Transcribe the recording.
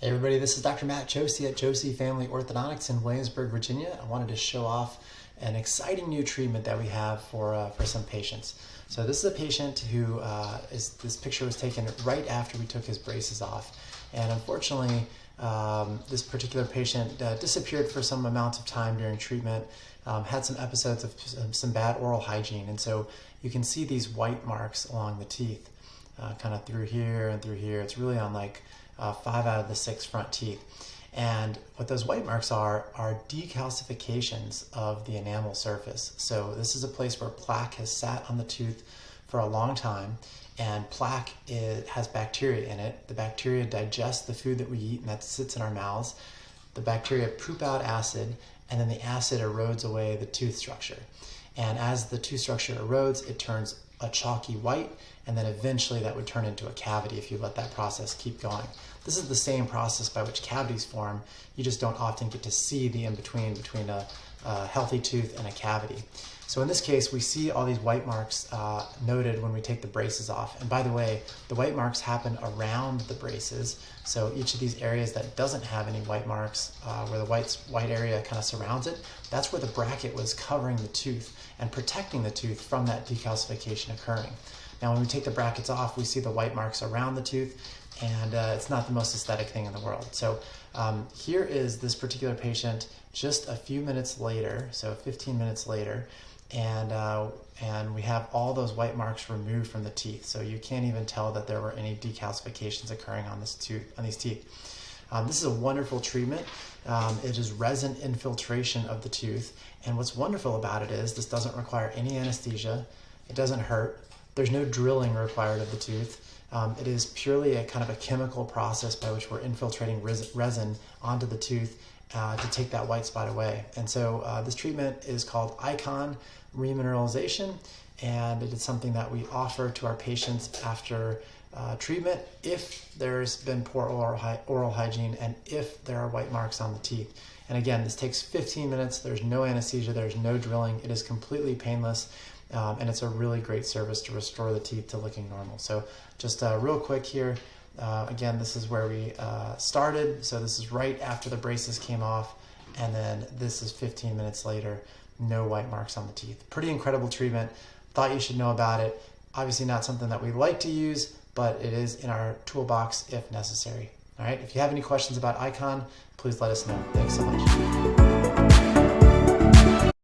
Hey everybody, this is Dr. Matt Joosse at Joosse Family Orthodontics in Williamsburg, Virginia. I wanted to show off an exciting new treatment that we have for some patients. So this is a patient who this picture was taken right after we took his braces off. And unfortunately, this particular patient disappeared for some amount of time during treatment, had some episodes of some bad oral hygiene. And so you can see these white marks along the teeth, kind of through here and through here. It's really on like 5 out of the 6 front teeth. And what those white marks are decalcifications of the enamel surface. So this is a place where plaque has sat on the tooth for a long time, and plaque has bacteria in it. The bacteria digest the food that we eat, and that sits in our mouths. The bacteria poop out acid, and then the acid erodes away the tooth structure. And as the tooth structure erodes, it turns a chalky white, and then eventually that would turn into a cavity if you let that process keep going. This is the same process by which cavities form. You just don't often get to see the in-between between a healthy tooth and a cavity. So in this case, we see all these white marks noted when we take the braces off. And by the way, the white marks happen around the braces. So each of these areas that doesn't have any white marks, where the white area kind of surrounds it, that's where the bracket was covering the tooth and protecting the tooth from that decalcification occurring. Now when we take the brackets off, we see the white marks around the tooth, and it's not the most aesthetic thing in the world. So here is this particular patient just a few minutes later, so 15 minutes later, and we have all those white marks removed from the teeth. So you can't even tell that there were any decalcifications occurring on these teeth. This is a wonderful treatment. It is resin infiltration of the tooth. And what's wonderful about it is this doesn't require any anesthesia. It doesn't hurt. There's no drilling required of the tooth. It is purely a kind of a chemical process by which we're infiltrating resin onto the tooth to take that white spot away. And so this treatment is called Icon Remineralization, and it is something that we offer to our patients after treatment if there's been poor oral hygiene and if there are white marks on the teeth. And again, this takes 15 minutes. There's no anesthesia. There's no drilling. It is completely painless. And it's a really great service to restore the teeth to looking normal. So just real quick here, again, this is where we started. So this is right after the braces came off, and then this is 15 minutes later, no white marks on the teeth. Pretty incredible treatment. Thought you should know about it. Obviously not something that we like to use, but it is in our toolbox if necessary. All right, if you have any questions about Icon, please let us know. Thanks so much.